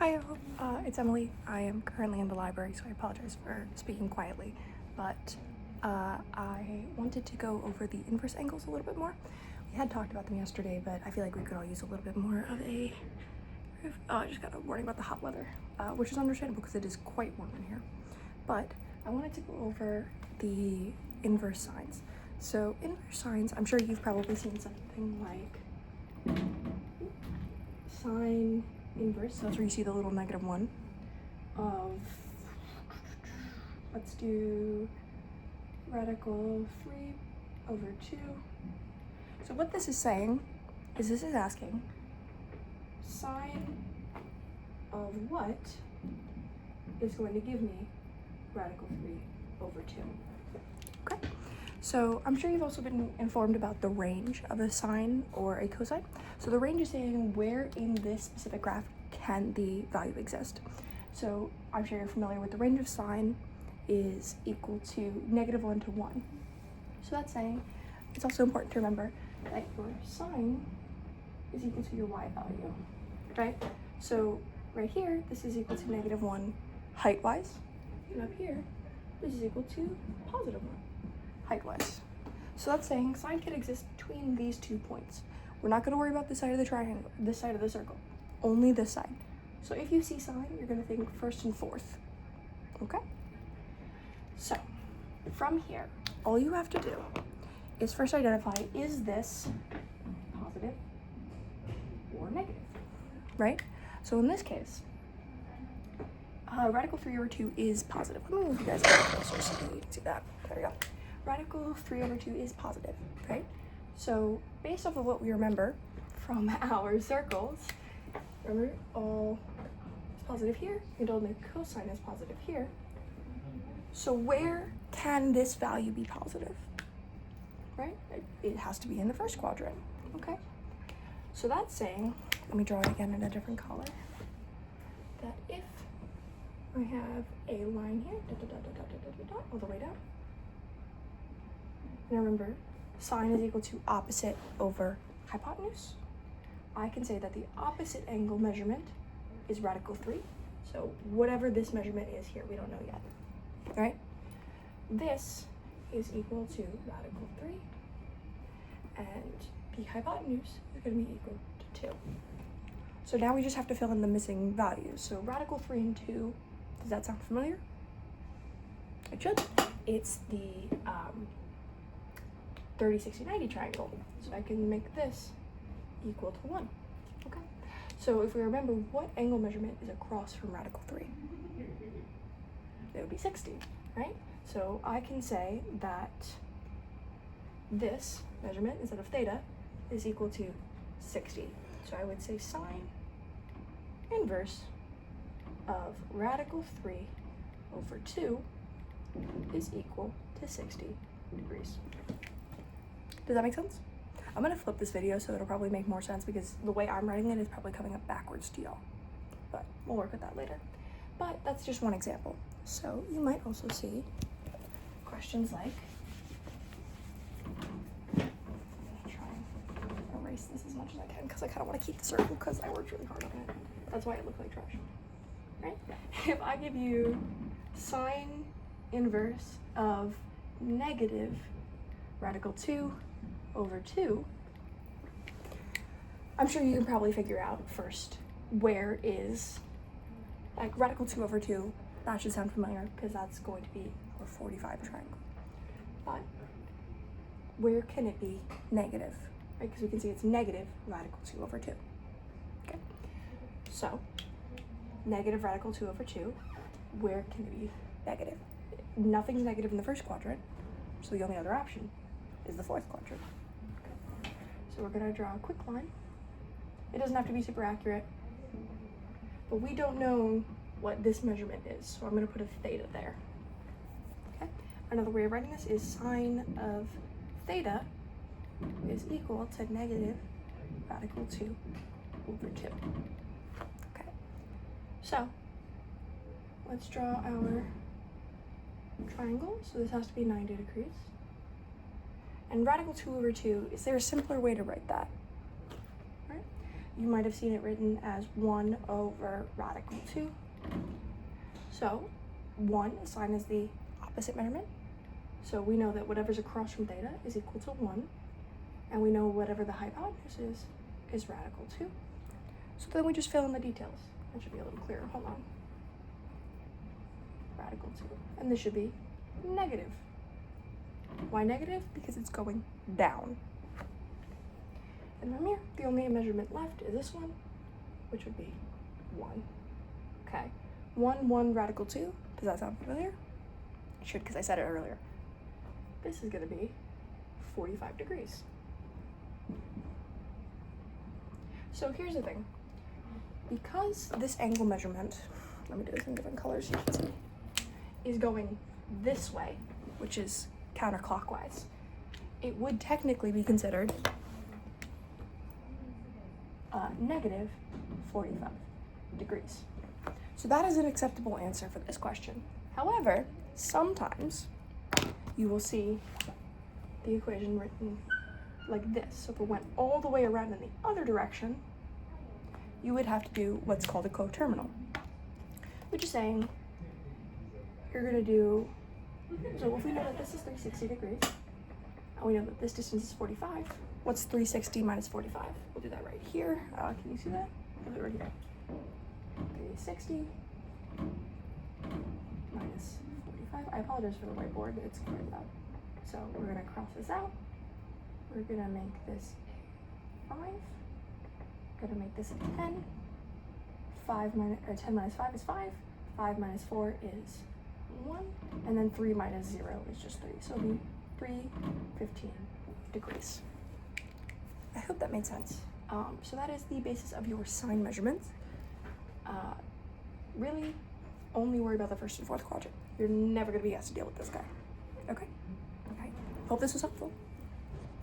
Hi, it's Emily. I am currently in the library, so I apologize for speaking quietly, but I wanted to go over the inverse angles a little bit more. We had talked about them yesterday, but I feel like we could all use a little bit more of a... I just got a warning about the hot weather, which is understandable because it is quite warm in here. But I wanted to go over the inverse signs. So inverse signs, I'm sure you've probably seen something like sine inverse, so that's where you see the little -1 of, let's do radical 3 over 2. So what this is saying is this is asking sine of what is going to give me radical 3 over 2. Okay, so I'm sure you've also been informed about the range of a sine or a cosine. So the range is saying where in this specific graph can the value exist. So I'm sure you're familiar with the range of sine is equal to -1 to 1. So that's saying it's also important to remember that your sine is equal to your y value, right? So right here, this is equal to -1 height-wise, and up here, this is equal to +1 height-wise. So that's saying sine can exist between these 2 points. We're not going to worry about this side of the triangle, this side of the circle, only this side. So if you see sine, you're going to think first and fourth, okay? So from here, all you have to do is first identify, is this positive or negative, right? So in this case, radical 3 over 2 is positive. Let me move you guys a little closer so you can see that. There we go. Radical 3 over 2 is positive, right? So based off of what we remember from our circles, remember all is positive here, and all the cosine is positive here. So where can this value be positive, right? It has to be in the first quadrant, okay? So that's saying, let me draw it again in a different color, that if I have a line here, all the way down, and remember, sine is equal to opposite over hypotenuse, I can say that the opposite angle measurement is radical 3. So whatever this measurement is here, we don't know yet, right? This is equal to radical 3, and the hypotenuse is going to be equal to 2. So now we just have to fill in the missing values. So radical 3 and 2, does that sound familiar? It should. It's the 30, 60, 90 triangle. So I can make this equal to 1, okay? So if we remember, what angle measurement is across from radical 3? It would be 60, right? So I can say that this measurement, instead of theta, is equal to 60. So I would say sine inverse of radical 3 over 2 is equal to 60 degrees. Does that make sense? I'm gonna flip this video so it'll probably make more sense because the way I'm writing it is probably coming up backwards to y'all. But we'll work with that later. But that's just one example. So you might also see questions like, I'm gonna try and erase this as much as I can because I kind of want to keep the circle because I worked really hard on it. That's why it looked like trash, right? If I give you sine inverse of negative radical 2 over 2, I'm sure you can probably figure out first where is, like radical 2 over 2, that should sound familiar because that's going to be our 45 triangle. But where can it be negative, right? Because we can see it's negative radical 2 over 2, okay? So negative radical 2 over 2, where can it be negative? Nothing's negative in the first quadrant, so the only other option is the fourth quadrant. Okay. So we're gonna draw a quick line. It doesn't have to be super accurate, but we don't know what this measurement is, so I'm gonna put a theta there. Okay. Another way of writing this is sine of theta is equal to negative radical 2 over 2. Okay. So let's draw our triangle. So this has to be 90 degrees. And radical 2 over 2, is there a simpler way to write that? Right? you might have seen it written as 1 over radical 2. So 1 is sine as the opposite measurement. So we know that whatever's across from theta is equal to 1. And we know whatever the hypotenuse is radical 2. So then we just fill in the details. That should be a little clearer. Hold on. Radical 2. And this should be negative. Why negative? Because it's going down. And from here, the only measurement left is this one, which would be 1. Okay. 1, 1, radical 2. Does that sound familiar? It should, because I said it earlier. This is going to be 45 degrees. So here's the thing. Because this angle measurement, let me do this in different colors so you can see, is going this way, which is counterclockwise, it would technically be considered negative 45 degrees. So that is an acceptable answer for this question. However, sometimes you will see the equation written like this. So if it went all the way around in the other direction, you would have to do what's called a coterminal, which is saying you're going to do, so if we know that this is 360 degrees, and we know that this distance is 45, what's 360 minus 45? We'll do that right here. Can you see that? We'll do it right here. 360 minus 45. I apologize for the whiteboard, it's quite loud. So we're going to cross this out. We're going to make this a 5. Going to make this a 10. 10 minus 5 is 5. 5 minus 4 is 1. And then 3 minus 0 is just 3. So it'll be 315 degrees. I hope that made sense. So that is the basis of your sine measurements. Really, only worry about the first and fourth quadrant. You're never going to be asked to deal with this guy. Okay? Okay. Hope this was helpful.